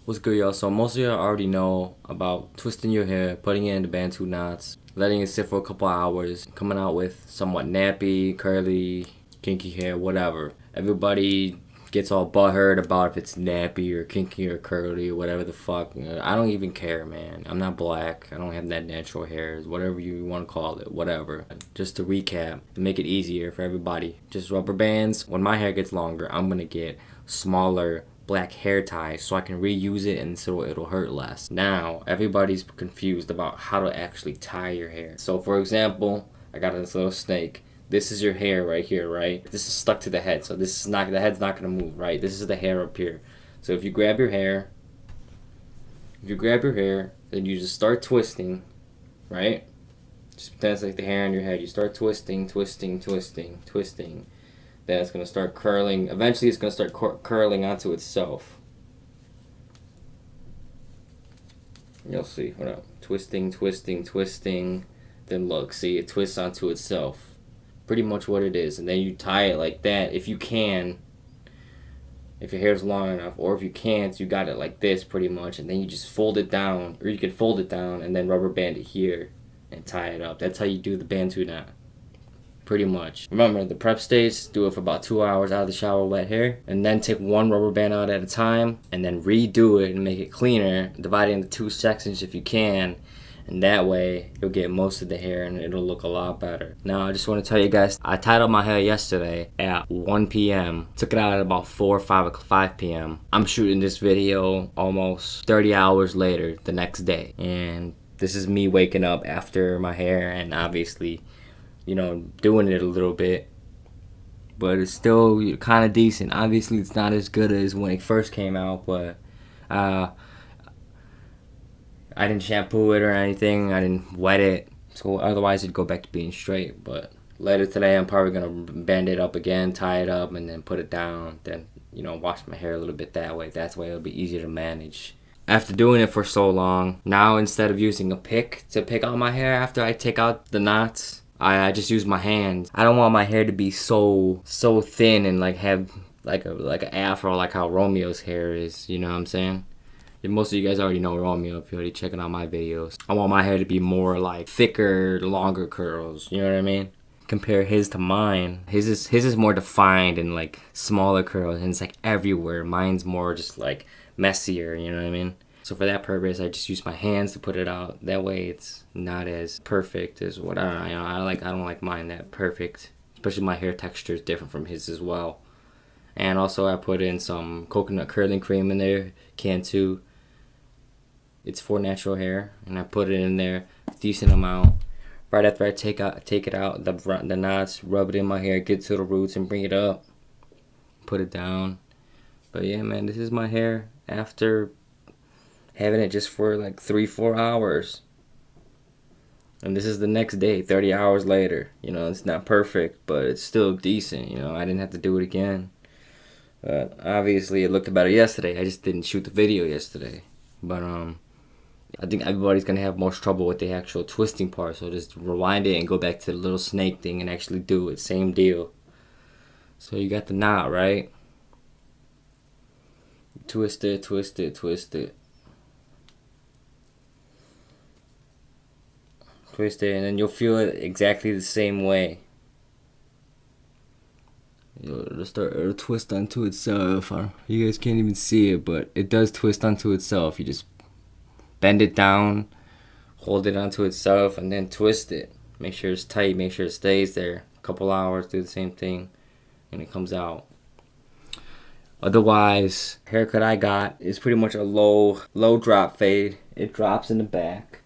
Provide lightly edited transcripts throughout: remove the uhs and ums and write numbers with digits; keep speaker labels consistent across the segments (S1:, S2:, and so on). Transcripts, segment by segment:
S1: What's good, y'all? So most of y'all already know about twisting your hair, putting it into Bantu knots, letting it sit for a couple hours, coming out with somewhat nappy, curly, kinky hair, whatever. Everybody gets all butthurt about if it's nappy or kinky or curly or whatever the fuck. I don't even care, man. I'm not black. I don't have that natural hairs. Whatever you want to call it, whatever. Just to recap, to make it easier for everybody. Just rubber bands. When my hair gets longer, I'm gonna get smaller black hair ties so I can reuse it and so it'll hurt less. Now, everybody's confused about how to actually tie your hair. So for example, I got this little snake. This is your hair right here, right? This is stuck to the head, so this is not, the head's not gonna move, right? This is the hair up here. So if you grab your hair, then you just start twisting, right? Just pretend it's like the hair on your head. You start twisting. Then it's going to start curling. Eventually it's going to start curling onto itself. You'll see. Hold up. Twisting. Then look, see, it twists onto itself. Pretty much what it is. And then you tie it like that. If you can, if your hair's long enough, or if you can't, you got it like this pretty much. And then you just fold it down, or you can fold it down and then rubber band it here and tie it up. That's how you do the Bantu knot. Pretty much. Remember, the prep stage, do it for about 2 hours out of the shower wet hair, and then take one rubber band out at a time, and then redo it and make it cleaner. Divide it into 2 sections if you can, and that way you'll get most of the hair and it'll look a lot better. Now, I just want to tell you guys, I tied up my hair yesterday at 1 p.m. Took it out at about 4 or 5 p.m. I'm shooting this video almost 30 hours later the next day, and this is me waking up after my hair and obviously, you know, doing it a little bit, but it's still kind of decent. Obviously, it's not as good as when it first came out, but I didn't shampoo it or anything. I didn't wet it, so otherwise it'd go back to being straight. But later today, I'm probably gonna band it up again, tie it up, and then put it down. Then, you know, wash my hair a little bit that way. That's why it'll be easier to manage. After doing it for so long, now instead of using a pick to pick out my hair after I take out the knots, I just use my hands. I don't want my hair to be so thin and like have like an afro like how Romeo's hair is. You know what I'm saying? And most of you guys already know Romeo if you're already checking out my videos. I want my hair to be more like thicker, longer curls. You know what I mean? Compare his to mine. His is more defined and like smaller curls, and it's like everywhere. Mine's more just like messier. You know what I mean? So for that purpose, I just use my hands to put it out. That way, it's not as perfect as what I don't like mine that perfect. Especially my hair texture is different from his as well. And also, I put in some coconut curling cream in there, can too. It's for natural hair, and I put it in there a decent amount. Right after I take it out, the knots, rub it in my hair, get to the roots, and bring it up. Put it down. But yeah, man, this is my hair after having it just for like 3-4 hours, and this is the next day, 30 hours later. You know, it's not perfect, but it's still decent. You know, I didn't have to do it again, but obviously it looked better yesterday. I just didn't shoot the video yesterday. But I think everybody's gonna have most trouble with the actual twisting part, so just rewind it and go back to the little snake thing and actually do it. Same deal. So you got the knot, right? Twist it. Twist it, and then you'll feel it exactly the same way. It'll twist onto itself. You guys can't even see it, but it does twist onto itself. You just bend it down, hold it onto itself, and then twist it. Make sure it's tight, make sure it stays there. A couple hours, do the same thing, and it comes out. Otherwise, haircut I got is pretty much a low drop fade. It drops in the back.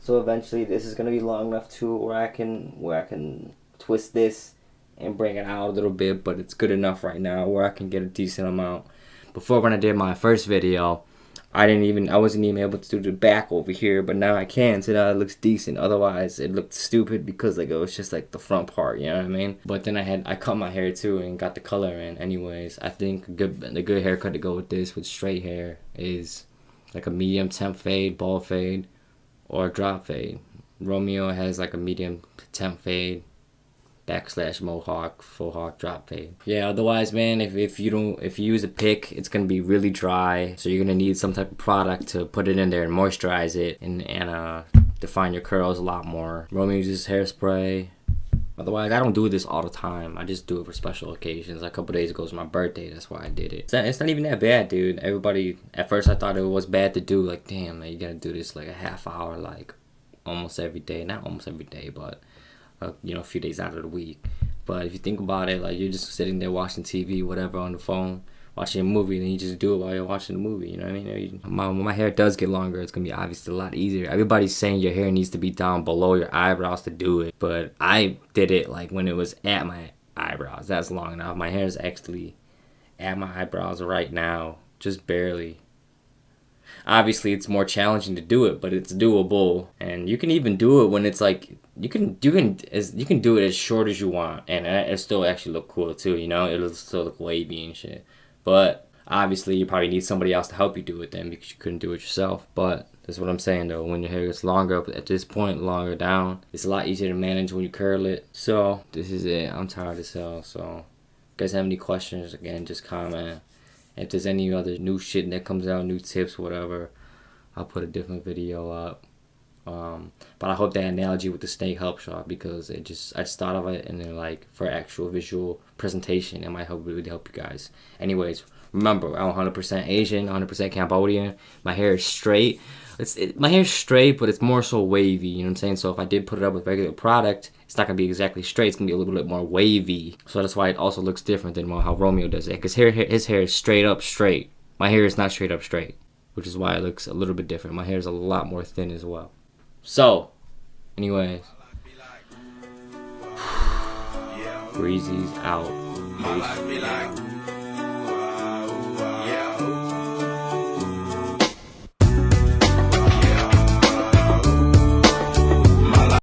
S1: So eventually this is gonna be long enough too where I can twist this and bring it out a little bit, but it's good enough right now where I can get a decent amount. Before, when I did my first video, I wasn't even able to do the back over here, but now I can, so now it looks decent. Otherwise it looked stupid because like it was just like the front part, you know what I mean? But then I cut my hair too and got the color in. Anyways, I think the good haircut to go with this with straight hair is like a medium temp fade, ball fade, or a drop fade. Romeo has like a medium temp fade. / mohawk, full hawk, drop fade. Yeah, otherwise, man, if you use a pick, it's gonna be really dry. So you're gonna need some type of product to put it in there and moisturize it and define your curls a lot more. Romeo uses hairspray. Otherwise, I don't do this all the time. I just do it for special occasions. Like a couple days ago was my birthday. That's why I did it. It's not even that bad, dude. Everybody, at first I thought it was bad to do. Like, damn, man, you gotta do this like a half hour, like almost every day. Not almost every day, but you know, a few days out of the week. But if you think about it, like you're just sitting there watching TV, whatever, on the phone, watching a movie, and then you just do it while you're watching the movie. You know what I mean? When my hair does get longer, it's gonna be obviously a lot easier. Everybody's saying your hair needs to be down below your eyebrows to do it, but I did it like when it was at my eyebrows. That's long enough. My hair is actually at my eyebrows right now, just barely. Obviously, it's more challenging to do it, but it's doable, and you can even do it when it's like you can do it as short as you want, and it still actually look cool too. You know, it'll still look wavy and shit. But obviously, you probably need somebody else to help you do it then because you couldn't do it yourself. But that's what I'm saying though. When your hair gets longer up at this point, longer down, it's a lot easier to manage when you curl it. So this is it. I'm tired as hell. So if you guys have any questions, again, just comment. If there's any other new shit that comes out, new tips, whatever, I'll put a different video up. But I hope that analogy with the snake helps y'all because I just thought of it, and then like for actual visual presentation, it might really help you guys. Anyways, remember, I'm 100% Asian, 100% Cambodian. My hair is straight. My hair's straight, but it's more so wavy. You know what I'm saying? So if I did put it up with regular product, it's not gonna be exactly straight. It's gonna be a little bit more wavy. So that's why it also looks different than how Romeo does it. Because his hair is straight up straight. My hair is not straight up straight, which is why it looks a little bit different. My hair is a lot more thin as well. So, anyways, Breezy's out. Peace.